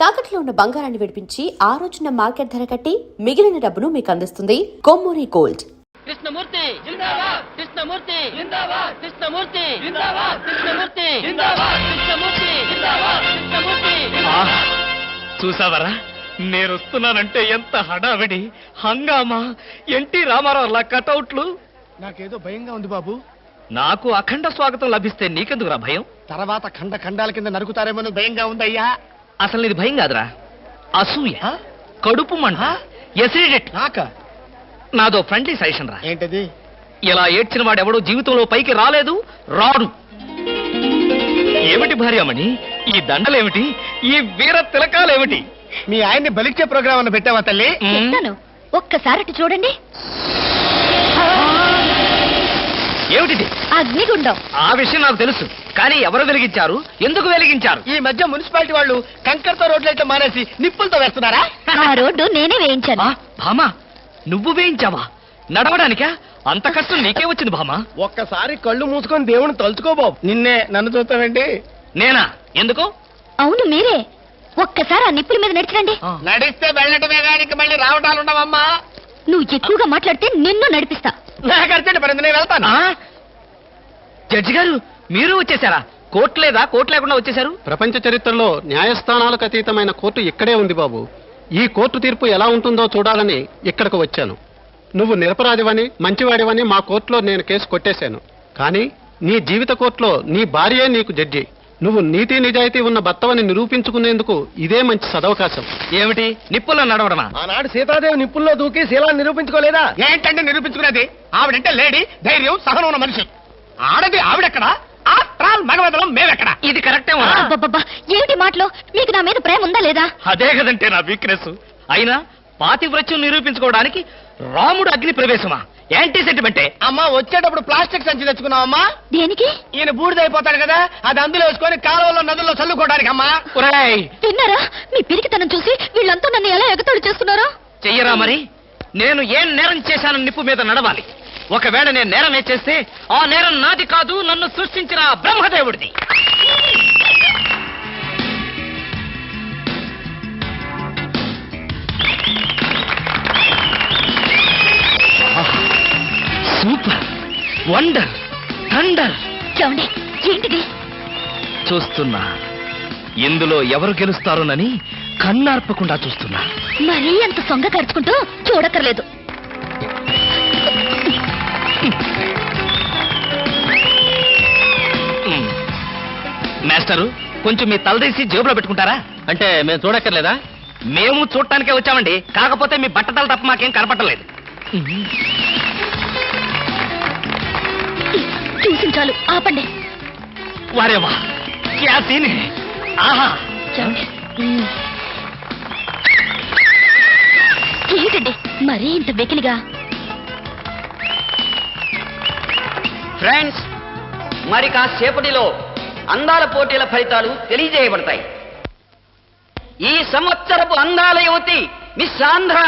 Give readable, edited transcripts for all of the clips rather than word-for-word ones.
తాకట్లో ఉన్న బంగారాన్ని విడిపించి ఆ రోజున మార్కెట్ ధర కట్టి మిగిలిన డబ్బును మీకు అందిస్తుంది కొమ్మూరి గోల్డ్. కృష్ణమూర్తి జిందాబాద్, కృష్ణమూర్తి జిందాబాద్, కృష్ణమూర్తి జిందాబాద్, కృష్ణమూర్తి జిందాబాద్, కృష్ణమూర్తి జిందాబాద్, కృష్ణమూర్తి. చూసావరా, నేను వస్తున్నానంటే ఎంత హడావిడి హంగామా. ఎన్టీ రామారావు కటౌట్లు. నాకేదో భయంగా ఉంది బాబు. నాకు అఖండ స్వాగతం లభిస్తే నీకెందుకురా భయం? తర్వాత ఖండ ఖండాల కింద నరుకుతారేమో భయంగా ఉందయ్యా. అసలు ఇది భయం కాదురా, అసూయ, కడుపు మంట, ఎసిడిటీ. నాదో ఫ్రెండ్లీ సజెషన్ రా. ఏంటది? ఇలా ఏడ్చిన వాడెవడో జీవితంలో పైకి రాలేదు, రాడు. ఏమిటి భార్యమణి ఈ దండలేమిటి, ఈ వీర తిలకాలేమిటి? మీ ఆయన్ని బలిచ్చే ప్రోగ్రామ్ అన్న పెట్టావా తల్లి? ఒక్కసారి చూడండి. ఏమిటిది? అగ్నిగుండం. ఆ విషయం నాకు తెలుసు, కానీ ఎవరు వెలిగించారు, ఎందుకు వెలిగించారు? ఈ మధ్య మున్సిపాలిటీ వాళ్ళు కంకర్తో రోడ్లైతే మానేసి నిప్పులతో వేస్తున్నారా? ఆ రోడ్డు నేనే వేయించాను. భామా, నువ్వు వేయించావా? నడవడానికా? అంత కష్టం నీకే వచ్చింది భామా? ఒక్కసారి కళ్ళు మూసుకొని దేవుని తలుచుకో బాబు. నిన్నే నన్ను చూస్తావేంటి? నేనా? ఎందుకు? అవును మీరే. ఒక్కసారి ఆ నిప్పుల మీద నడిచిరండి. నడిస్తే వెళ్ళటమే కానీ మళ్ళీ రావటాలు ఉండవమ్మా. నువ్వు ఎక్కువగా మాట్లాడితే నిన్ను నడిపిస్తా. నాకు అర్జెంట్ పడింది, నేను వెళ్తాను. జడ్జి గారు, మీరు వచ్చేసారా? కోర్టు లేదా? కోర్టు లేకుండా వచ్చేసారు? ప్రపంచ చరిత్రలో న్యాయస్థానాలకు అతీతమైన కోర్టు ఇక్కడే ఉంది బాబు. ఈ కోర్టు తీర్పు ఎలా ఉంటుందో చూడాలని ఇక్కడికి వచ్చాను. నువ్వు నిరపరాధివని, మంచివాడివని మా కోర్టులో నేను కేసు కొట్టేశాను. కానీ నీ జీవిత కోర్టులో నీ భార్యే నీకు జడ్జి. నువ్వు నీతి నిజాయితీ ఉన్న భర్తవని నిరూపించుకునేందుకు ఇదే మంచి సదవకాశం. ఏమిటి, నిప్పుల్లో నడవడమా? ఆనాడు సీతాదేవి నిప్పుల్లో దూకి శీలాన్ని నిరూపించుకోలేదా? ఏంటంటే నిరూపించుకునేది? ఆవిడంటే లేడీ, ధైర్యం, సహనం ఉన్న మనిషి. ఆడది ఆవిడెక్కడ, మగవదలం మేమెక్కడ? ఇది కరెక్టే. ఏమిటి మాటలు? మీకు నా మీద ప్రేమ ఉందా లేదా? అదే కదంటే నా వీక్నెస్. అయినా పాతివ్రత్యం నిరూపించుకోవడానికి రాముడు అగ్ని ప్రవేశమా? యాంటీ సెంటిమెంటే. అమ్మా, వచ్చేటప్పుడు ప్లాస్టిక్ సంచి తెచ్చుకున్నావమ్మా. దేనికి? ఈయన బూడిదైపోతాడు కదా, అది అందులో వేసుకొని కాలువలో నదుల్లో చల్లుకోవడానికి అమ్మా. విన్నారా? మీ పిరికితనం చూసి వీళ్ళంతా నన్ను ఎలా ఎగతాళి చేస్తున్నారో. చెయ్యరా మరి? నేను ఏం నేరం చేశానని నిప్పు మీద నడవాలి. ఒకవేళ నేను నేరమే చేస్తే ఆ నేరం నాది కాదు, నన్ను సృష్టించిన బ్రహ్మదేవుడిది. Super, wonder, thunder. చూడండి, ఏంటిది? చూస్తున్నా. ఇందులో ఎవరు గెలుస్తారోనని కన్నార్పకుండా చూస్తున్నా. మరీ అంత సొంగ కరుచుకుంటూ చూడక్కర్లేదు. మాస్టరు, కొంచెం మీ తలదీసి జేబులో పెట్టుకుంటారా? అంటే మేము చూడక్కర్లేదా? మేము చూడటానికే వచ్చామండి. కాకపోతే మీ బట్టతల తప్ప మాకేం కనపట్టలేదు. చూసించాలు, ఆపండి. వారేవా, క్యా సీన్ హై. ఆహా, ఏంటండి మరీ ఇంత వెకిలిగా? ఫ్రెండ్స్, మరి కాసేపటిలో అందాల పోటీల ఫలితాలు తెలియజేయబడతాయి. ఈ సంవత్సరపు అందాల యువతి మిస్ ఆంధ్ర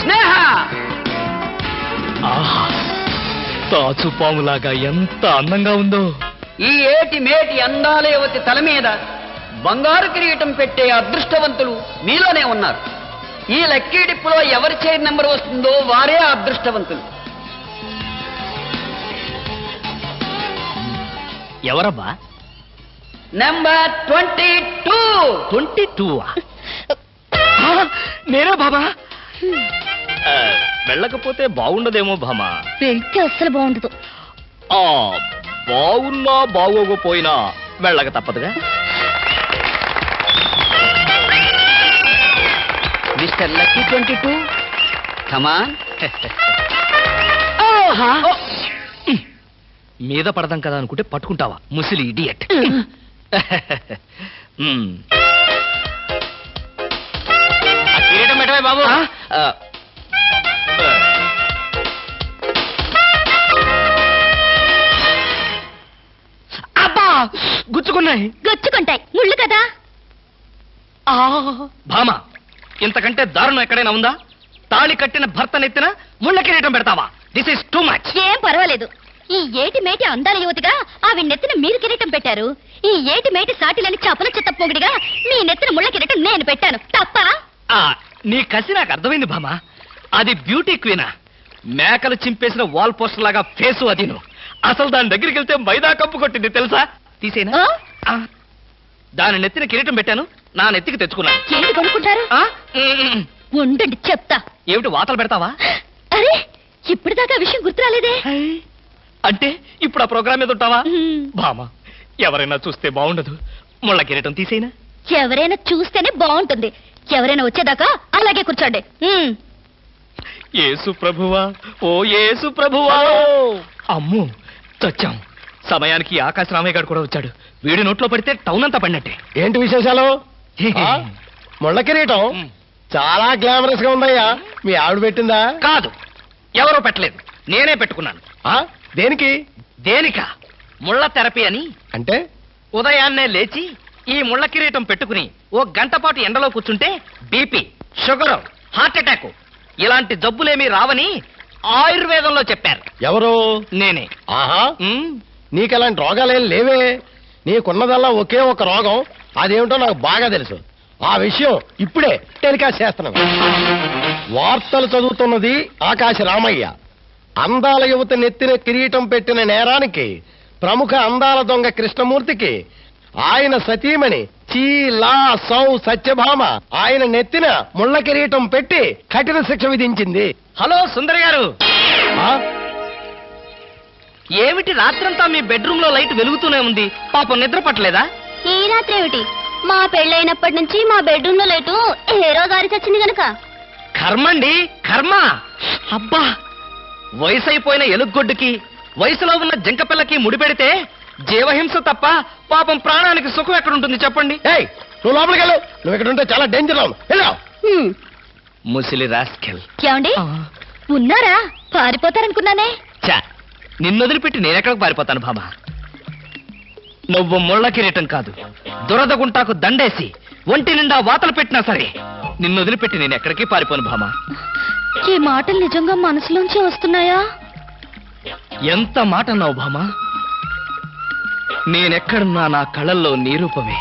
స్నేహ. ఆహా, తాచుపాములాగా ఎంత అందంగా ఉందో. ఈ ఏటి మేటి అందాల యువతి తల మీద బంగారు కిరీటం పెట్టే అదృష్టవంతులు మీలోనే ఉన్నారు. ఈ లక్కీ డిప్పులో ఎవరి చైర్ నెంబర్ వస్తుందో వారే ఆ అదృష్టవంతులు. ఎవరబ్బా? నెంబర్ 22. 22? నేనే బాబా. వెళ్ళకపోతే బాగుండదేమో భామా. వెళ్తే అస్సలు బాగుండదు. బాగున్నా బాగోకపోయినా వెళ్ళక తప్పదుగా. మిస్టర్ లక్కీ 22, కమాన్. మీద పడదాం కదా అనుకుంటే పట్టుకుంటావా, ముసిలి ఇడియట్. కిరీటం పెట్టవే బాబు. అబ్బా, గుచ్చుకున్నాయి. గొచ్చుకుంటాయి, ముళ్ళు కదా. భామ, ఇంతకంటే దారుణం ఎక్కడైనా ఉందా? తాళి కట్టిన భర్త నెత్తిన ముళ్ళ కిరీటం పెడతావా? This is too much. ఏం పర్వాలేదు, ఈ ఏటి మేటి అందాల యువతిగా ఆవి నెత్తిన మీరు కిరీటం పెట్టారు. ఈ ఏటి మేటి సాటిలని చపల చిత్త పొగిడిగా మీ నెత్తిన ముళ్ళ కిరీటం నేను పెట్టాను. తప్ప? నీ కసి నాకు అర్థమైంది భామా. అది బ్యూటీ క్వీనా? మేకలు చింపేసిన వాల్ పోస్టర్ లాగా ఫేసు అది. అసలు దాని దగ్గరికి వెళ్తే మైదా కప్పు కొట్టింది తెలుసా? తీసేనా? దాని నెత్తిన కిరీటం పెట్టాను, నా నెత్తికి తెచ్చుకున్నా. ఏంటి కొనుక్కుంటారు? ఉండండి చెప్తా. ఏమిటి వాతలు పెడతావా? అరే ఇప్పటిదాకా విషయం గుర్తురాలేదే. అంటే ఇప్పుడు ఆ ప్రోగ్రామ్ మీద ఉంటావా? భామా, ఎవరైనా చూస్తే బాగుండదు. ముళ్ళ కిరీటం తీసేనా? ఎవరైనా చూస్తేనే బాగుంటుంది. ఎవరైనా వచ్చేదాకా అలాగే కూర్చోండి. యేసు ప్రభువా, ఓ యేసు ప్రభువా. అమ్మో చచ్చాం. సమయానికి ఆకాశ రామయ్య గారు కూడా వచ్చాడు. వీడి నోట్లో పడితే టౌన్ అంతా పడినట్టే. ఏంటి విశేషాలు? ముళ్ళ కిరీటం చాలా గ్లామరస్ గా ఉందయ్యా. మీ ఆవిడ పెట్టిందా? కాదు, ఎవరో పెట్టలేదు, నేనే పెట్టుకున్నాను. దేనికి? దేనికా? ముళ్ళ థెరపీ అని. అంటే ఉదయాన్నే లేచి ఈ ముళ్ళ కిరీటం పెట్టుకుని ఓ గంట పాటు ఎండలో కూర్చుంటే బీపీ, షుగర్, హార్ట్ అటాక్ ఇలాంటి జబ్బులేమీ రావని ఆయుర్వేదంలో చెప్పారు. ఎవరు? నేనే. ఆహా, నీకెలాంటి రోగాలేం లేవే. నీకున్నదల్లా ఒకే ఒక రోగం. అదేమిటో నాకు బాగా తెలుసు. ఆ విషయం ఇప్పుడే టెలికాస్ట్ చేస్తున్నాం. వార్తలు చదువుతున్నది ఆకాశ రామయ్య. అందాల యువత నెత్తిన కిరీటం పెట్టిన నేరానికి ప్రముఖ అందాల దొంగ కృష్ణమూర్తికి ఆయన సతీమణి చీలా సౌ సత్యభామ ఆయన నెత్తిన ముళ్ళ కిరీటం పెట్టి కఠిన శిక్ష విధించింది. హలో సుందరి గారు, ఏమిటి రాత్రంతా మీ బెడ్రూమ్ లో లైట్ వెలుగుతూనే ఉంది? పాపం నిద్ర పట్టలేదా? ఈ రాత్రి ఏమిటి? మా పెళ్ళైనప్పటి నుంచి మా బెడ్రూమ్ లో లేటు ఏ రోజు ఆరి చచ్చింది గనక. కర్మండి, కర్మ. అబ్బా, వయసు అయిపోయిన ఎలుగొడ్డుకి వయసులో ఉన్న జింకపిల్లకి ముడిపెడితే జీవహింస తప్ప పాపం ప్రాణానికి సుఖం ఎక్కడుంటుంది చెప్పండి? ఏయ్, నువ్వు లోపలికి వెళ్ళు. నువ్వు ఇక్కడ ఉంటే చాలా డేంజర్. ముసిలి రాస్కెల్. ఏమండి ఉన్నారా? పారిపోతారనుకున్నానే. చా, నిన్ను వదిలిపెట్టి నేనెక్కడికి పారిపోతాను భామా? నువ్వు ముళ్ళ కిరీటం కాదు, దురద గుంటాకు దండేసి ఒంటి నిండా వాతలు పెట్టినా సరే నిన్ను వదిలిపెట్టి నేను ఎక్కడికి పారిపోను భామా. ఈ మాటలు నిజంగా మనసులోంచి వస్తున్నాయా? ఎంత మాట అన్నావు భామా. నేనెక్కడున్నా నా కళ్ళల్లో నీ రూపమే.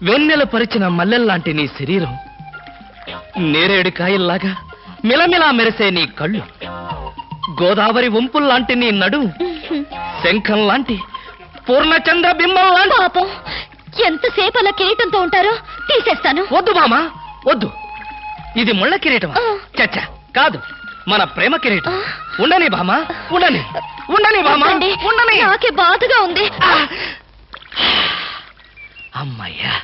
వెన్నెల పరిచిన మల్లెల్లాంటి నీ శరీరం, నేరేడు కాయల్లాగా మిలమిలా మెరిసే నీ కళ్ళు, గోదావరి వంపుల్లాంటి నీ నడుము, శంఖం లాంటి పూర్ణచంద్ర బింబం లాంటి. పాపం, ఎంతసేపు అలా కిరీటంతో ఉంటారో తీసేస్తాను. వద్దు మామా, వద్దు. ఇది ముళ్ళ కిరీటం. చచ్చా, కాదు, మన ప్రేమ కిరీటం. ఉండని భామా, ఉండని, ఉండని భామా, ఉండని. నాకే బాధగా ఉంది. అమ్మయ్యా.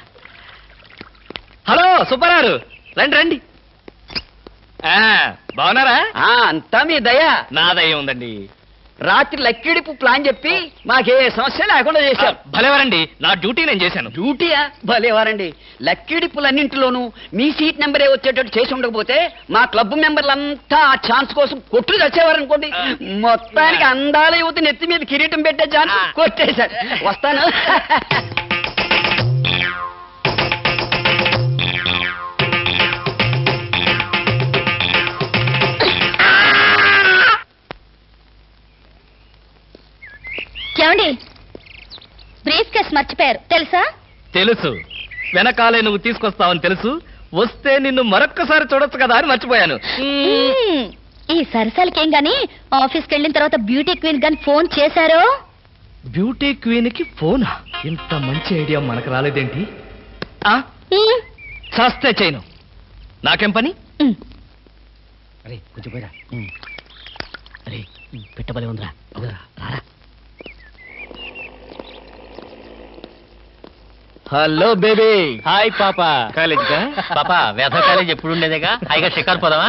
హలో సుబ్బారావు, రండి రండి. బాగున్నారా? అంతా మీ దయ. నా దయ ఉందండి. రాత్రి లక్కిడిపు ప్లాన్ చెప్పి మాకే సమస్య లేకుండా చేశారు. భలేవారండి, నా డ్యూటీ నేను చేశాను. డ్యూటీయా? భలేవారండి. లక్కిడిపులన్నింటిలోనూ మీ సీట్ నెంబరే వచ్చేటట్టు చేసి ఉండకపోతే మా క్లబ్ మెంబర్లంతా ఆ ఛాన్స్ కోసం కొట్టుకు చచ్చేవారనుకోండి. మొత్తానికి అందాల యువత నెత్తి మీద కిరీటం పెట్టే ఛాన్స్ కొట్టేశారు. వస్తాను. ఏమండి, బ్రీఫ్ కేస్ మర్చిపోయారు తెలుసా? తెలుసు, వెనకాలే నువ్వు తీసుకొస్తావని తెలుసు. వస్తే నిన్ను మరొక్కసారి చూడొచ్చు కదా అని మర్చిపోయాను. ఈ సరసాలకేం గాని ఆఫీస్కి వెళ్ళిన తర్వాత బ్యూటీ క్వీన్ గాని ఫోన్ చేశారో? బ్యూటీ క్వీన్ కి ఫోనా? ఇంత మంచి ఐడియా మనకు రాలేదేంటి? చేస్తే చేయను, నాకేం పని? అరే కొంచెం పోయిరా. అరే పెట్టబలే ఉందిరా. రారా. Hello baby. హాయ్ పాపా. కాలేజ్ కా? పాపా, వేద కాలేజ్ ఎప్పుడు ఉండేదేగా. హాయిగా షికారు పోదామా?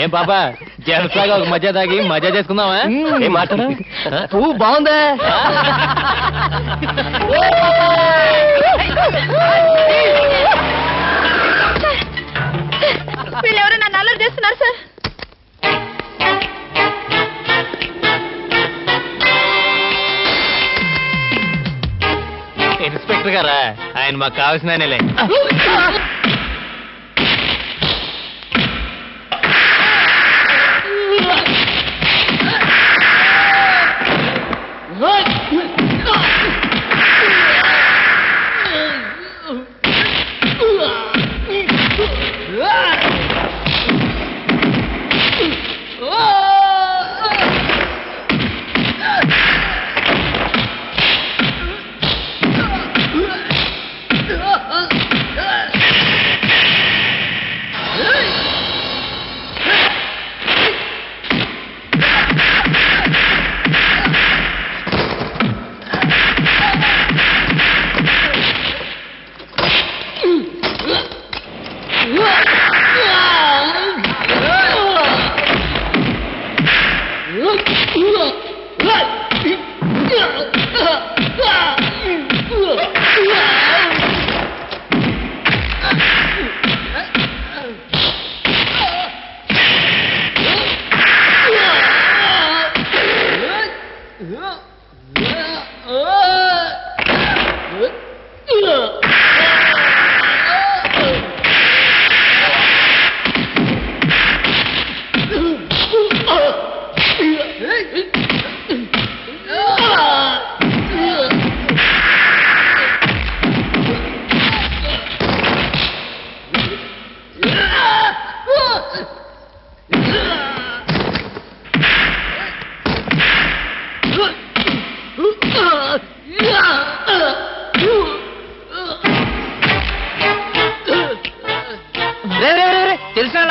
ఏం పాపా, జెంట్స్ లాగా ఒక మజా తాగి మజా చేసుకుందామా? ఏం మాట్లాడు? పువ్వు బాగుందా? వీళ్ళెవరో నన్ను అల్లరి చేస్తున్నారు సార్. ఇన్స్పెక్టర్ గారా? ఆయన మాకు కావాల్సిన ఆయనలే.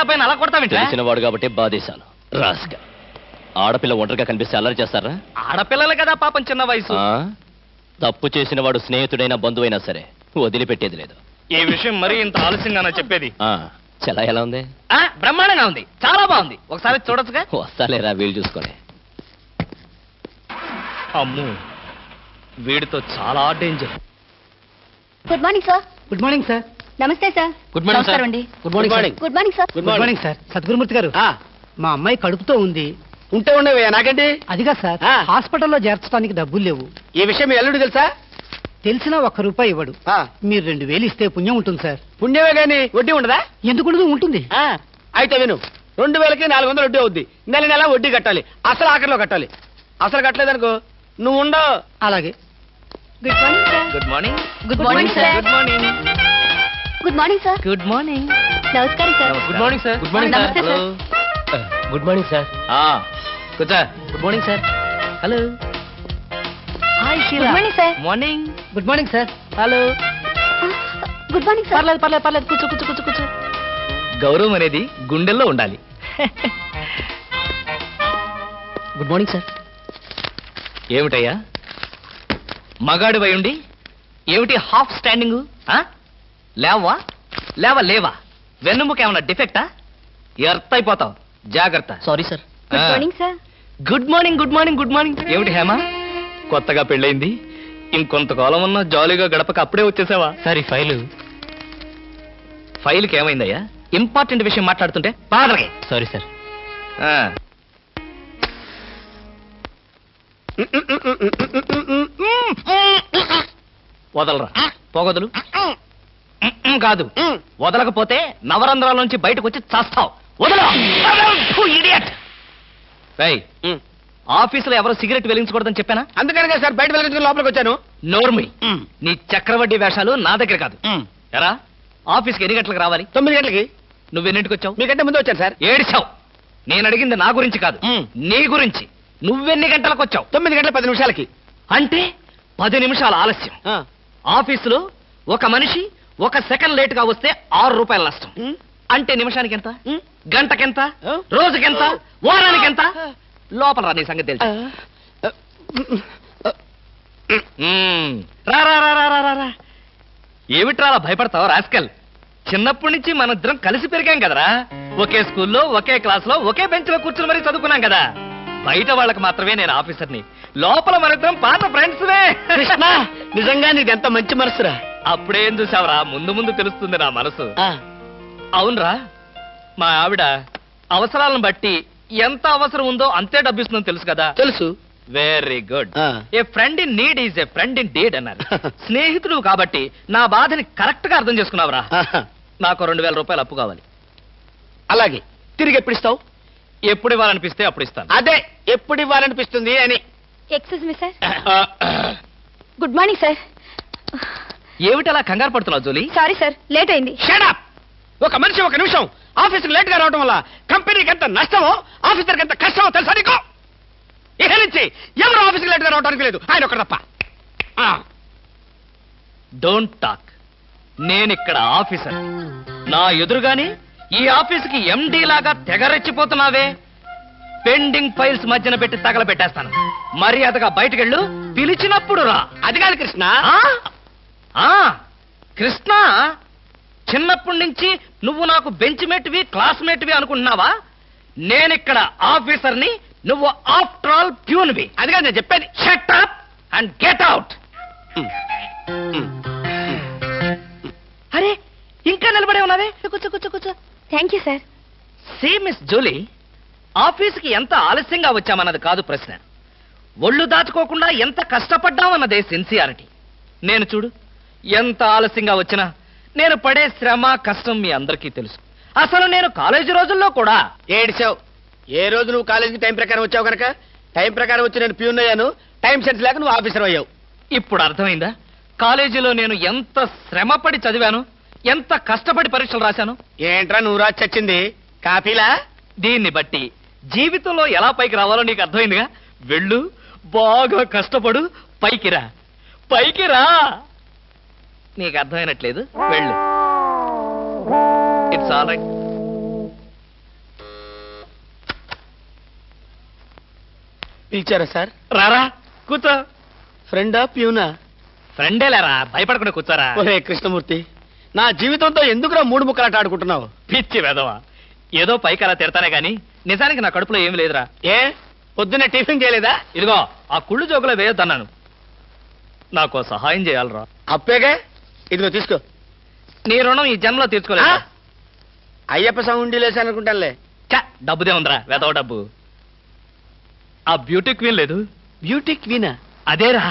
అబ్బాయిని అలా కొడతావేంటి? తెలిసిన వాడు కాబట్టి బాధేశాను. రాస్క ఆడపిల్ల ఒంటరిగా కనిపిస్తే అల్లరి చేస్తారా? ఆడపిల్లలు కదా పాపం, చిన్న వయసు. ఆ? తప్పు చేసిన వాడు స్నేహితుడైనా బంధువైనా సరే వదిలిపెట్టేది లేదు. ఈ విషయం మరీ ఇంత ఆలస్యంగా చెప్పేది. ఆ, చలా ఎలా ఉంది? బ్రహ్మాండంగా ఉంది, చాలా బాగుంది. ఒకసారి చూడొచ్చుగా? వస్తాలేరా, వీలు చూసుకొని. అమ్ము, వీడితో చాలా danger. Good morning sir. Good morning sir. నమస్తే సార్. Good morning sir. నమస్కారం అండి. Good morning sir. Good morning sir. Good morning sir. Sadgurumurthy garu, మా అమ్మాయి కడుపుతో ఉంది. ఉంటే ఉండేవే నాకండి. అదిగా సార్, హాస్పిటల్లో చేర్చడానికి డబ్బులు లేవు. ఈ విషయం మీ అల్లుడు తెలుసా? తెలిసినా ₹1 ఇవ్వడు. మీరు 2000 ఇస్తే పుణ్యం ఉంటుంది సార్. పుణ్యమే గాని వడ్డీ ఉండదా? ఎందుకు ఉంటుంది? అయితే విను, 2000కి 400 వడ్డీ అవుద్ది. నెల నెల వడ్డీ కట్టాలి. అసలు ఆఖరిలో కట్టాలి. అసలు కట్టలేదనుకో నువ్వు ఉండవు. అలాగే. Good morning sir. Good morning. Good morning sir. Good morning. Good morning sir. Good morning. నమస్కారం sir. Good morning sir. Good morning నమస్తే sir. Sir. Good morning sir. కూర్చో. Good morning sir. Hello. Hi good morning sir. Morning. Good morning sir. Hello. Good morning sir. పర్లేదు. కూర్చో. గౌరవం అనేది గుండెల్లో ఉండాలి. Good morning sir. ఏమిటయ్యా మగాడు ఉండి ఏమిటి హాఫ్ స్టాండింగ్? లేవా వెన్నుముకేమన్నా డిఫెక్టా? ఎర్త్ అయిపోతావు, జాగ్రత్త. Sorry sir. Good morning sir. Good morning. ఏమిటి హేమ, కొత్తగా పెళ్ళైంది, ఇంకొంతకాలం ఉన్న జాలీగా గడపక అప్పుడే వచ్చేసావా? సార్, ఈ ఫైల్కి ఏమైందయ్యా? ఇంపార్టెంట్ విషయం మాట్లాడుతుంటే పాదరకే. Sorry sir. వదలరా, పోగొదలు. కాదు, వదలకపోతే నవరంధ్రాల నుంచి బయటకు వచ్చి చస్తావు. వదలు. ఇడియట్. ఆఫీసులో ఎవరో సిగరెట్ వెలిగించకూడదని చెప్పానా? అందుకనే సార్ బయట వెళ్ళి లోపలికి వచ్చాను. నోర్మి, నీ చక్రవడ్డీ వేషాలు నా దగ్గర కాదు. ఎరా, ఆఫీస్కి ఎన్ని గంటలకు రావాలి? 9 గంటలకి. నువ్వెన్నింటికి వచ్చావు? మీకంటే ముందు వచ్చాను సార్. ఏడిచావు. నేను అడిగింది నా గురించి కాదు, నీ గురించి. నువ్వెన్ని గంటలకు వచ్చావు? 9 గంటల 10 నిమిషాలకి. అంటే 10 నిమిషాల ఆలస్యం. ఆఫీసులో ఒక మనిషి 1 సెకండ్ లేట్ గా వస్తే ₹6 నష్టం. అంటే నిమిషానికి ఎంత? గంటకెంత? రోజుకెంత? వారానికెంత? లోపల రా, నీ సంగతి తెలుసు. రా. ఏమిట్రా భయపడతావు రాస్కల్? చిన్నప్పటి నుంచి మనిద్దరం కలిసి పెరిగాం కదరా. ఒకే స్కూల్లో, ఒకే క్లాస్ లో, ఒకే బెంచ్ లో కూర్చుని మరీ చదువుకున్నాం కదా. బయట వాళ్ళకి మాత్రమే నేను ఆఫీసర్ని, లోపల మనిద్దరం పాత ఫ్రెండ్స్వే. కృష్ణ, నిజంగా నీది ఎంత మంచి మనసురా. అప్పుడేం చూసావరా, ముందు తెలుస్తుంది నా మనసు. అవునరా, మా ఆవిడ అవసరాలను బట్టి ఎంత అవసరం ఉందో అంతే డబ్బిస్తుందని తెలుసు కదా? తెలుసు. Very good. A friend in need is a friend indeed అన్నారు. స్నేహితుడు కాబట్టి నా బాధని కరెక్ట్ గా అర్థం చేసుకున్నావురా. నాకు ₹2000 అప్పు కావాలి. అలాగే. తిరిగి ఎప్పుడు ఇస్తావు? ఎప్పుడు ఇవ్వాలనిపిస్తే అప్పుడు ఇస్తాను. అదే, ఎప్పుడు ఇవ్వాలనిపిస్తుంది అని. Excuse me sir. Good morning sir. ఏమిటి అలా కంగారు పడుతున్నావు జోలీ? సారీ సార్, లేట్ అయింది. Shut up. ఒక మనిషి 1 నిమిషం ఆఫీస్కి లేట్ గా రావడం వల్ల కంపెనీకి ఎంత నష్టమో, ఆఫీసర్కి ఎంత కష్టమో తెలుసా నీకు? ఇక నుంచి ఎవరు ఆఫీస్కి లేట్ గా రావడానికి లేదు, ఆయన ఒకరు తప్ప. Don't talk. నేనిక్కడ ఆఫీసర్. నా ఎదురుగాని ఈ ఆఫీసుకి ఎండి లాగా తెగరెచ్చిపోతున్నావే. పెండింగ్ ఫైల్స్ మధ్యన పెట్టి తగలబెట్టేస్తాను. మర్యాదగా బయటకెళ్ళు, పిలిచినప్పుడు రా. అది కాదు కృష్ణ. కృష్ణ, చిన్నప్పటి నుంచి నువ్వు నాకు బెంచ్ మేట్వి, క్లాస్మేట్వి అనుకుంటున్నావా? నేనిక్కడ ఆఫీసర్ని, నువ్వు ఆఫ్టర్ ఆల్ ప్యూన్వి. అది కాదు నేను చెప్పేది. Shut up and get out. అరే, ఇంకా నిలబడే ఉన్నావే? కూర్చో. Thank you sir. See Miss Julie, ఆఫీస్కి ఎంత ఆలస్యంగా వచ్చామన్నది కాదు ప్రశ్న. ఒళ్ళు దాచుకోకుండా ఎంత కష్టపడ్డామన్నదే సిన్సియారిటీ. నేను చూడు, ఎంత ఆలస్యంగా వచ్చినా నేను పడే శ్రమ, కష్టం మీ అందరికీ తెలుసు. అసలు నేను కాలేజీ రోజుల్లో కూడా ఏడిచావు. ఏ రోజు నువ్వు కాలేజీకి టైం ప్రకారం వచ్చావు కనుక టైం ప్రకారం వచ్చి నేను ప్యూన్ అయ్యాను. టైం సెన్స్ లేక నువ్వు ఆఫీసర్ అయ్యావు. ఇప్పుడు అర్థమైందా కాలేజీలో నేను ఎంత శ్రమపడి చదివాను, ఎంత కష్టపడి పరీక్షలు రాశాను? ఏంట్రా నువ్వు రాసి చచ్చింది? కాపీలా? దీన్ని బట్టి జీవితంలో ఎలా పైకి రావాలో నీకు అర్థమైందిగా. వెళ్ళు, బాగా కష్టపడు, పైకి రా. నీకు అర్థమైనట్లేదు, వెళ్ళు. It's all right. పిలిచారా సార్? రారా కూర్చో. ఫ్రెండా ప్యూనా? ఫ్రెండేలేరా, భయపడకుండా కూర్చోరా. ఒరే కృష్ణమూర్తి, నా జీవితంతో ఎందుకురా మూడు ముక్కలాట ఆడుకుంటున్నావు? పిచ్చి వెదవా, ఏదో పైకి అలా తిడతానే గాని నిజానికి నా కడుపులో ఏమి లేదురా. ఏ పొద్దున్నే టిఫిన్ చేయలేదా? ఇదిగో ఆ కుళ్ళు జోకులో వేయొద్దన్నాను. నాకు సహాయం చేయాలరా. అప్పేగా, ఇదిగో తీసుకో. నీ రుణం ఈ జన్మలో తీర్చుకోలేదు. అయ్యప్ప సౌండి లేసానుకుంటానులే. డబ్బుదే ఉందిరా, వెదవ డబ్బు. ఆ బ్యూటీ క్వీన్ లేదు, బ్యూటీ క్వీనా? అదేరా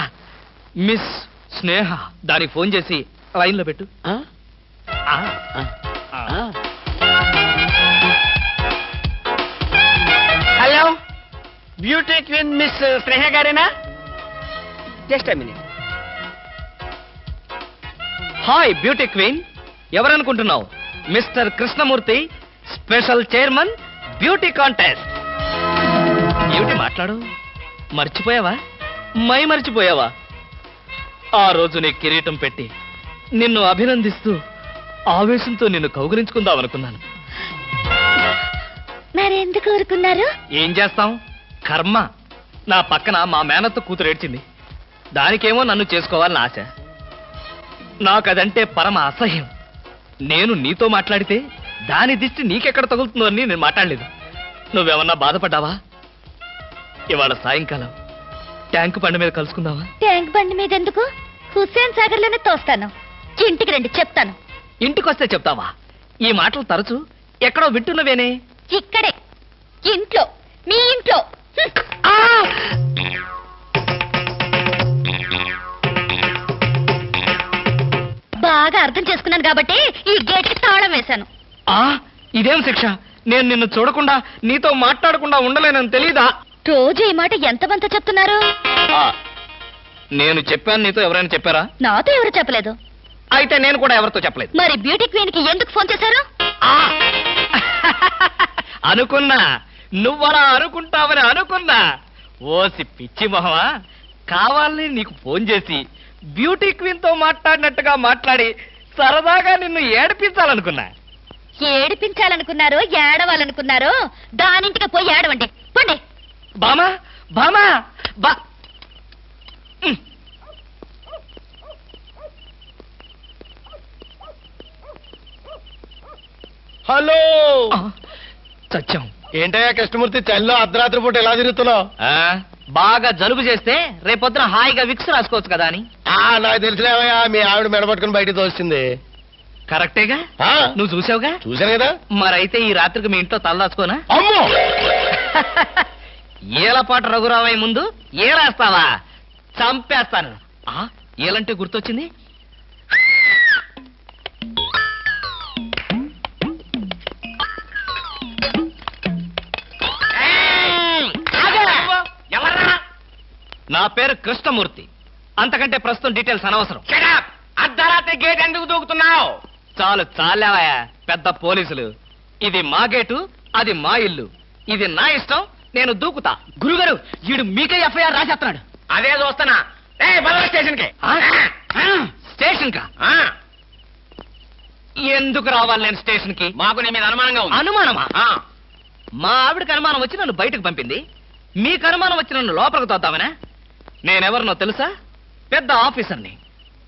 మిస్ స్నేహ. దానికి ఫోన్ చేసి లైన్లో పెట్టు. ఆ? ఆ, ఆ. ఆ. Hello, beauty queen miss Sneha గారేనా? Just a minute. Hi beauty queen, ఎవరనుకుంటున్నావు? Mister Krishnamurthy, special chairman beauty contest. ఏమిటి మాట్లాడు? మర్చిపోయావా? మర్చిపోయావా? ఆ రోజు నీ కిరీటం పెట్టి నిన్ను అభినందిస్తూ ఆవేశంతో నిన్ను కౌగిలించుకుందామనుకున్నాను. మరెందుకు కోరుకున్నారు? ఏం చేస్తాం, కర్మ. నా పక్కన మా మేనత్త కూతురు ఏడ్చింది. దానికేమో నన్ను చేసుకోవాలని ఆశ. నాకదంటే పరమ అసహ్యం. నేను నీతో మాట్లాడితే దాని దిష్టి నీకెక్కడ తగులుతుందో అని నేను మాట్లాడలేదు. నువ్వేమన్నా బాధపడ్డావా? ఇవాళ సాయంకాలం ట్యాంకు బండి మీద కలుసుకుందావా? ట్యాంక్ బండి మీద ఎందుకు? హుస్సేన్ సాగర్ లోనే తోస్తాను. ఇంటికి రండి, చెప్తాను. ఇంటికొస్తే చెప్తావా? ఈ మాటలు తరచు ఎక్కడో వింటున్నవేనే. ఇక్కడే, ఇంట్లో, మీ ఇంట్లో. బాగా అర్థం చేసుకున్నాను కాబట్టి ఈ గేట్ కి తాళం వేశాను. ఇదేం శిక్ష? నేను నిన్ను చూడకుండా నీతో మాట్లాడకుండా ఉండలేనని తెలీదా? రోజు ఈ మాట ఎంతమంత చెప్తున్నారు? నేను చెప్పాను, నీతో ఎవరైనా చెప్పారా? నాతో ఎవరు చెప్పలేదు. అయితే నేను కూడా ఎవరితో చెప్పలేదు. మరి బ్యూటీ క్వీన్ కి ఎందుకు ఫోన్ చేశారు? అనుకున్నా, నువ్వలా అనుకుంటావని అనుకున్నా. ఓసి పిచ్చి మొహమా, కావాలని నీకు ఫోన్ చేసి బ్యూటీ క్వీన్ తో మాట్లాడినట్టుగా మాట్లాడి సరదాగా నిన్ను ఏడిపించాలనుకున్నా. ఏడిపించాలనుకున్నారో ఏడవాలనుకున్నారో దానింటికి పోయి ఏడవండి, పండి. బామా బామా బా. హలో, సత్యం. ఏంటయ్యా కృష్ణమూర్తి, చల్లో అర్ధరాత్రి పూట ఎలా తిరుగుతున్నావు? బాగా జలుబు చేస్తే రేపొద్దున హాయిగా విక్స్ రాసుకోవచ్చు కదా అని. నాకు తెలిసినవయ్యా, మీ ఆవిడ మెడపట్టుకుని బయటికి తోస్తుంది. కరెక్టేగా, ఆ, నువ్వు చూసావుగా. చూశాను కదా. మరైతే ఈ రాత్రికి మీ ఇంట్లో తలదాచుకోనా? అమ్మో, ఏలపాటు రఘురావయ్య ముందు ఏలేస్తావా? చంపేస్తాను. ఏలంటే గుర్తొచ్చింది. నా పేరు కృష్ణమూర్తి. అంతకంటే ప్రస్తుతం డీటెయిల్స్ అనవసరం. అర్ధరాత్రి గేట్ ఎందుకు దూకుతున్నావు? చాలు చాలావయ్యా, పెద్ద పోలీసులు. ఇది మా గేటు, అది మా ఇల్లు. ఇది నా ఇష్టం, నేను దూకుతా. గురుగారు, వీడు మీకే ఎఫ్ఐఆర్ రాసేస్తున్నాడు. అదే చూస్తున్నా. స్టేషన్ కి. స్టేషన్ కా? ఎందుకు రావాలి నేను స్టేషన్ కి? మాకు నీ మీద అనుమానంగా ఉంది. అనుమానమా? మా ఆవిడకి అనుమానం వచ్చి నన్ను బయటకు పంపింది. మీకు అనుమానం వచ్చి నన్ను లోపలికి తోద్దామనా? నేనెవరినో తెలుసా? పెద్ద ఆఫీసర్ని.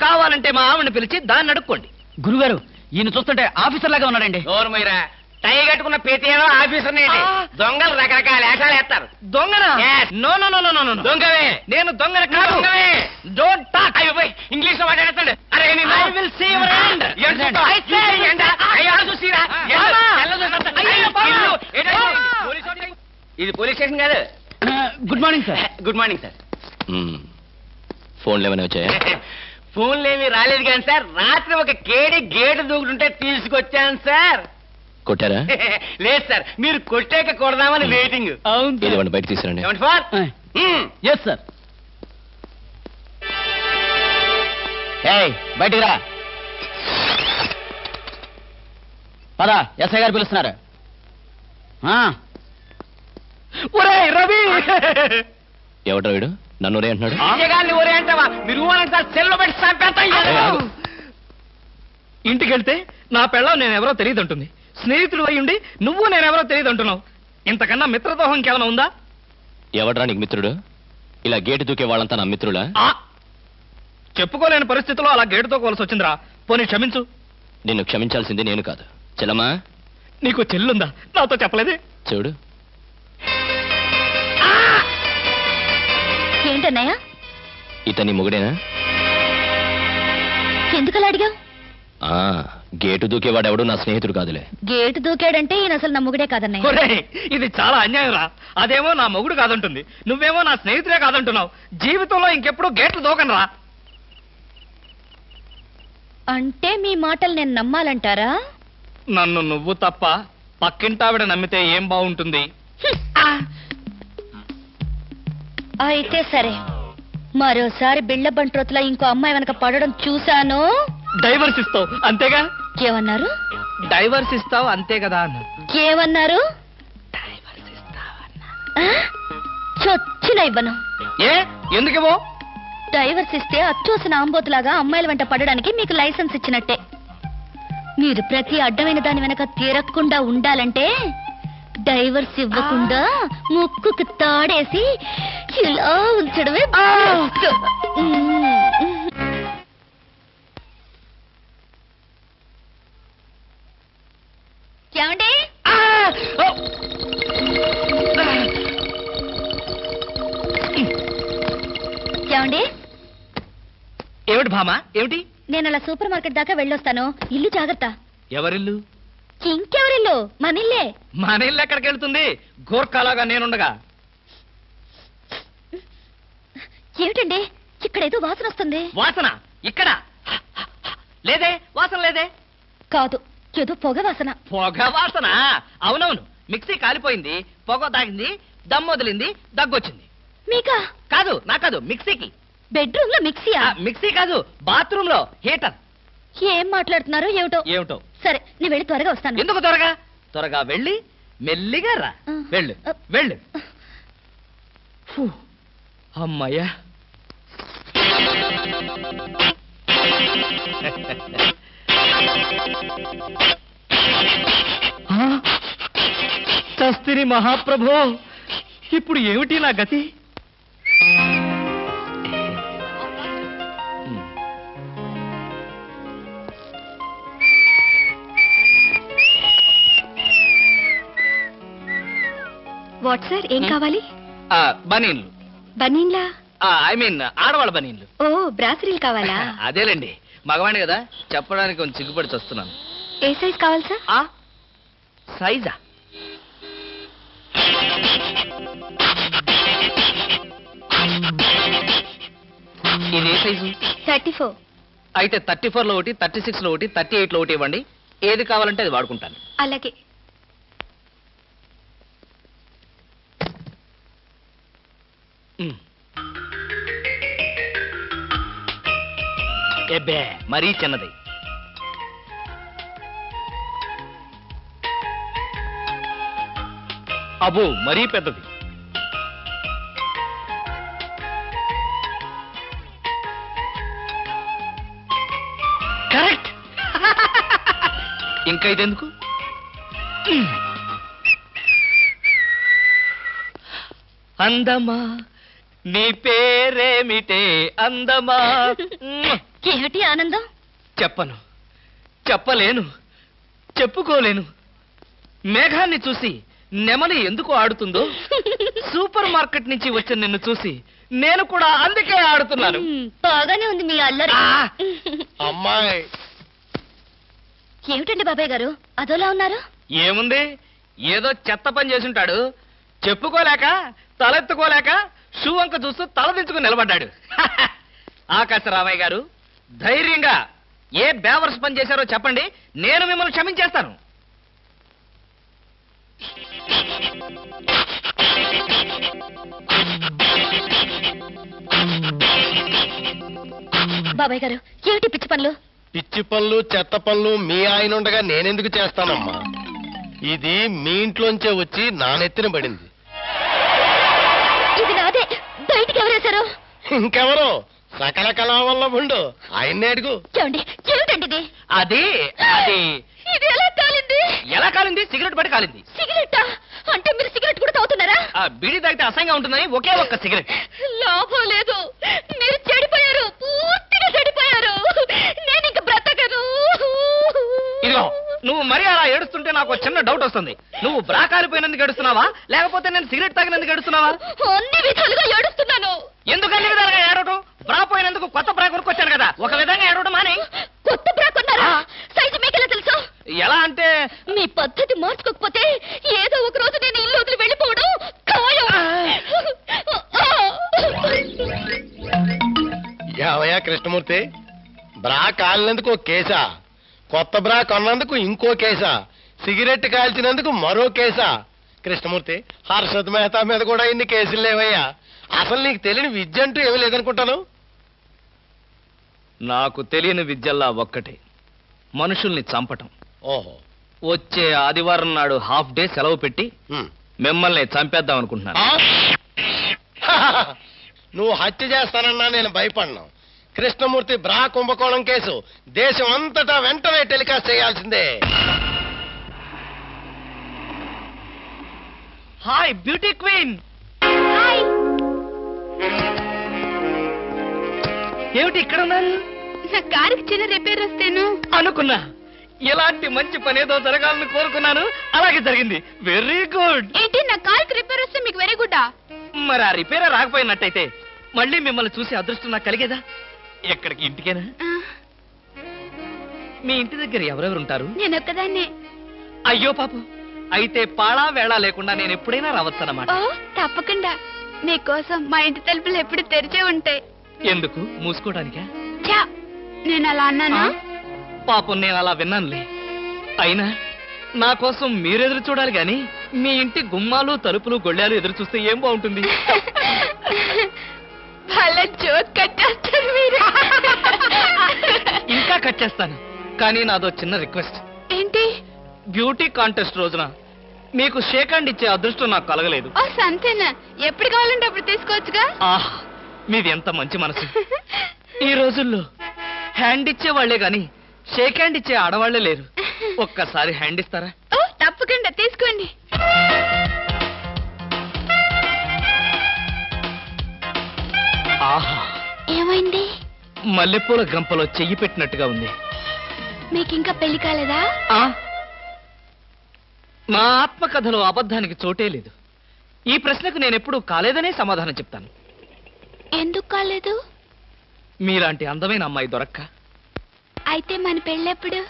కావాలంటే మా ఆవిడని పిలిచి దాన్ని అడుక్కోండి. గురుగారు, ఈయన చూస్తుంటే ఆఫీసర్ లాగా ఉన్నాడండి. నోరు మీరా, టై కట్టుకున్న పేతేనో ఆఫీసర్ దొంగలు రకరకాల వేషాలు వేస్తారు. దొంగనా? Yes. No no no no no. దొంగవే. నేను దొంగని కాదు. దొంగవే. Don't talk. ఇంగ్లీష్ లో మాట్లాడతాడు. అరే I will see your hand. I say ఇది పోలీస్ స్టేషన్ కాదు. Good morning sir. Good morning sir. ఫోన్లు ఏమైనా వచ్చాయా? ఫోన్లు ఏమీ రాలేదు కానీ సార్, రాత్రి ఒక కేడి గేటు దూకుతుంటే తీసుకొచ్చాను సార్. కొట్టారా? లేదు సార్, మీరు కొట్టాక కొడదామని వెయిటింగ్. ఇదివ్వండి, బయట తీసుకురండి. ఏమండి ఫార్? Yes sir. బయటికి రా. పదా, ఎస్ఐ గారు పిలుస్తున్నారు. ఒరేయ్ రవి! ఎవడ్రా వీడు? నన్ను ఒరే అంటున్నాడు. విజయగాన్ని ఒరే అంటావా? మీరు ఊరంతా సెల్లో పెట్టి చంపేస్తాం. ఇంటికి వెళ్తే నా పెళ్ళం నేనెవరో తెలియదు అంటుంది. స్నేహితుడు అయి ఉండి నువ్వు నేనెవరో తెలియదు అంటున్నావు. ఇంతకన్నా మిత్రదోహం కేవలం ఉందా? ఎవడ్రా నీకు మిత్రుడు? ఇలా గేటు దూకే వాళ్ళంతా నా మిత్రులా? చెప్పుకోలేని పరిస్థితిలో అలా గేటుతో కోల్సి వచ్చిందిరా. పోనీ క్షమించు. నిన్ను క్షమించాల్సింది నేను కాదు. చెల్లమ్మా, నీకు చెల్లుందా? నాతో చెప్పలేదే. చూడు, ఏంటన్నయ్య? ఇతని మొగుడేనా? ఎందుకలా అడిగావు? గేటు దూకేవాడెవడు నా స్నేహితుడు కాదులే. గేటు దూకాడంటే ఈయన అసలు నా మొగుడే కాదన్నయ్య. ఒరేయ్, ఇది చాలా అన్యాయం రా. అదేమో నా మొగుడు కాదంటుంది, నువ్వేమో నా స్నేహితుడే కాదంటున్నావు. జీవితంలో ఇంకెప్పుడు గేట్లు దూకనరా. అంటే మీ మాటలు నేను నమ్మాలంటారా? నన్ను నువ్వు తప్ప పక్కింటావిడ నమ్మితే ఏం బాగుంటుంది? అయితే సరే, మరోసారి బిళ్ళ బంట్రోతులా ఇంకో అమ్మాయి వెనక పడడం చూశాను. డైవర్స్ ఇస్తావు అంతేగా? ఏమన్నారు? డైవర్స్ ఇస్తావు అంతే కదా అన్న. ఏమన్నారు? చొచ్చిన ఇవ్వను. ఏ ఎందుకేమో? డైవర్స్ ఇస్తే అచ్చోసిన ఆంబోతులాగా అమ్మాయిల వెంట పడడానికి మీకు లైసెన్స్ ఇచ్చినట్టే. మీరు ప్రతి అడ్డమైన దాని వెనక తిరగకుండా ఉండాలంటే డైవర్స్ ఇవ్వకుండా ముక్కుకు తాడేసి ఇలా ఉంచడమే best. ఏమండి? ఏమండి? ఏమిటి భామా, ఏమిటి? నేను అలా సూపర్ మార్కెట్ దాకా వెళ్ళొస్తాను. ఇల్లు జాగ్రత్త. ఎవరిల్లు? ఇంకెవరిల్లు? మన ఇల్లే. మన ఇల్లు ఎక్కడికి వెళ్తుంది? గోర్ఖాలాగా నేనుండగా. ఏమిటండి ఇక్కడేదో వాసన వస్తుంది? వాసన ఇక్కడ లేదే. వాసన లేదే. కాదు, ఏదో పొగ వాసన. పొగ వాసన? అవునవును, మిక్సీ కాలిపోయింది, పొగ తాగింది, దమ్ వదిలింది, దగ్గొచ్చింది. మీకా? కాదు, నా కాదు, మిక్సీకి. బెడ్రూమ్ లో మిక్సీయా? మిక్సీ కాదు, బాత్రూమ్ లో హీటర్. ఏం మాట్లాడుతున్నారో ఏమిటో. ఏమిటో? సరే, నేను వెళ్ళి త్వరగా వస్తాను. ఎందుకు త్వరగా? త్వరగా వెళ్ళి మెల్లిగా రా. వెళ్ళు వెళ్ళు. ఫు, అమ్మయ్యా. చస్తిని మహాప్రభో, ఇప్పుడు ఏమిటి నా గతి? వాట్ సార్, ఏం కావాలి? బనీన్లు. బనీన్లా? ఐ మీన్ ఆడవాళ్ళ బనీన్లు. ఓ, బ్రాసరీలు కావాలా? అదేలేండి, మగవాణి కదా, చెప్పడానికి కొంచెం సిగ్గుపడి వస్తున్నాను. ఏ సైజ్ కావాలి సార్? సైజా? ఇది ఏ సైజు? 34. అయితే 34లో ఒకటి, 36లో ఒకటి, 38లో ఒకటి ఇవ్వండి. ఏది కావాలంటే అది వాడుకుంటాను. అలాగే. ఎబ్బే, మరీ చిన్నది. అబ్బో, మరీ పెద్దది. కరెక్ట్. ఇంకా ఇదెందుకు? అందమా నీ పేరేమిటే అందమా? ఏమిటి ఆనందం? చెప్పను, చెప్పలేను, చెప్పుకోలేను. మేఘాన్ని చూసి నెమలి ఎందుకు ఆడుతుందో, సూపర్ మార్కెట్ నుంచి వచ్చిన నిన్ను చూసి నేను కూడా అందుకే ఆడుతున్నాను. బాగానే ఉంది మీ అల్లరి. అమ్మాయి, ఏమిటండి బాబాయ్ గారు అదోలా ఉన్నారు? ఏముంది, ఏదో చెత్త పని చేసుంటాడు. చెప్పుకోలేక, తలెత్తుకోలేక షూ వంక చూస్తూ తలదించుకుని నిలబడ్డాడు. ఆకాశరామయ్య గారు, ధైర్యంగా ఏ బేవర్స్ పని చేశారో చెప్పండి, నేను మిమ్మల్ని క్షమించేస్తాను. బాబాయ్ గారు, ఏమిటి పిచ్చి పనులు? పిచ్చి పనులు, చెత్త పనులు మీ ఆయన ఉండగా నేనెందుకు చేస్తానమ్మా? ఇది మీ ఇంట్లోంచే వచ్చి నా నెత్తిన పడింది. ఇది నాదే, బయటికి ఎవరేశారు? ఇంకెవరు? సకల కళావల్లభుండు, ఆయన్నే అడుగు. ఏమండి, ఏమిటండి ఇది? అది అది ఇది ఎలా కాలింది? ఎలా కాలింది? సిగరెట్ పడి కాలింది. సిగరెట్టా? అంటే మీరు సిగరెట్ కూడా తాగుతున్నారా? ఆ బీడీ తాగితే అసహ్యంగా ఉంటుందని ఒకే ఒక్క సిగరెట్. లాభం లేదు, మీరు చెడిపోయారు, పూర్తిగా చెడిపోయారు. నేను ఇంక బ్రతకను. ఇదిగో నువ్వు మరీ అలా ఏడుస్తుంటే నాకు ఒక చిన్న డౌట్ వస్తుంది. నువ్వు బ్రా కాలిపోయినందుకు ఏడుస్తున్నావా, లేకపోతే నేను సిగరెట్ తాగినందుకు ఏడుస్తున్నావా? అన్ని విధాలుగా ఏడుస్తున్నాను. ఎందుకు అన్ని విధాలుగా ఏడవటం? బ్రా పోయినందుకు కొత్త బ్రా కొనుక్కొచ్చాను కదా, ఒక విధంగా ఏడవడం మాని. కొత్త బ్రా కొన్నారా? సైజు మీకెలా తెలుసు? ఎలా అంటే మీ పద్ధతి మార్చుకోకపోతే ఏదో ఒక రోజు నేను ఇల్లు వదిలి వెళ్ళిపోవడం ఖాయం. యావయ్యా కృష్ణమూర్తి, బ్రా కాలినందుకు ఒక కేసా, కొత్త బ్రా కొన్నందుకు ఇంకో కేసా, సిగరెట్ కాల్చినందుకు మరో కేసా? కృష్ణమూర్తి, హర్షద్ మెహతా మీద కూడా ఇన్ని కేసులు లేవయ్యా. అసలు నీకు తెలియని విద్య అంటూ ఏమీ లేదనుకుంటాను. నాకు తెలియని విద్యల్లా ఒక్కటే, మనుషుల్ని చంపటం. ఓహో. వచ్చే ఆదివారం నాడు హాఫ్ డే సెలవు పెట్టి ఉమ్. మిమ్మల్ని చంపేద్దాం అనుకుంటున్నాను. నువ్వు హత్య చేస్తానన్నా నేను భయపడను. కృష్ణమూర్తి బ్రా కుంభకోణం కేసు దేశం అంతటా వెంటనే టెలికాస్ట్ చేయాల్సిందే. Hi beauty queen. ఏమిటి ఇక్కడ ఉన్నారు? నా కారుకి చిన్న రిపేర్ వస్తేను అనుకున్నా, ఇలాంటి మంచి పని ఏదో జరగాలని కోరుకున్నాను, అలాగే జరిగింది. Very good. ఏంటి, నా కారుకి రిపేర్ వస్తే మీకు వెరీ గుడ్? మరి ఆ రిపేర్ రాకపోయినట్టయితే మళ్ళీ మిమ్మల్ని చూసి అదృష్టం నాకు కలిగేదా? ఎక్కడికి, ఇంటికేనా? మీ ఇంటి దగ్గర ఎవరెవరు ఉంటారు? నేను ఒక్కదాన్నే. అయ్యో పాపం, అయితే పాళా వేళ లేకుండా నేను ఎప్పుడైనా రావచ్చన్నమాట. ఓ తప్పకుండా, మీకోసం మా ఇంటి తలుపులు ఎప్పుడు తెరిచే ఉంటాయి. ఎందుకు, మూసుకోవడానికా? చా, నేను అలా అన్నానా? పాపం నేను అలా విన్నానులే. అయినా నా కోసం మీరెదురు చూడాలి గాని మీ ఇంటి గుమ్మాలు తలుపులు గొళ్ళాలు ఎదురు చూస్తే ఏం బాగుంటుంది? భలే జోక్ కట్టేస్తారు మీరు. ఇంకా కట్ చేస్తాను, కానీ నాదో చిన్న రిక్వెస్ట్. ఏంటి? బ్యూటీ కాంటెస్ట్ రోజున మీకు షేక్ హ్యాండ్ ఇచ్చే అదృష్టం నాకు కలగలేదు. ఓ సంతేనా, ఎప్పుడు కావాలంటే అప్పుడు తీసుకోవచ్చుగా. ఆహ్, మీది ఎంత మంచి మనసు. ఈ రోజుల్లో హ్యాండ్ ఇచ్చే వాళ్లే గాని షేక్ హ్యాండ్ ఇచ్చే ఆడవాళ్లే లేరు. ఒక్కసారి హ్యాండ్ ఇస్తారా? ఓ తప్పకుండా, తీసుకోండి. ఆహా, ఏమైంది? మల్లెపూల గంపలో చెయ్యి పెట్టినట్టుగా ఉంది. మీకింకా పెళ్లి కాలేదా? ఆ, నా ఆత్మకథలో అబద్ధానికి చోటే లేదు. ఈ ప్రశ్నకు నేనెప్పుడు కాలేదనే సమాధానం చెప్తాను. ఎందుకు కాలేదు? మీలాంటి అందమైన అమ్మాయి దొరక్క. అయితే మన పెళ్ళెప్పుడు?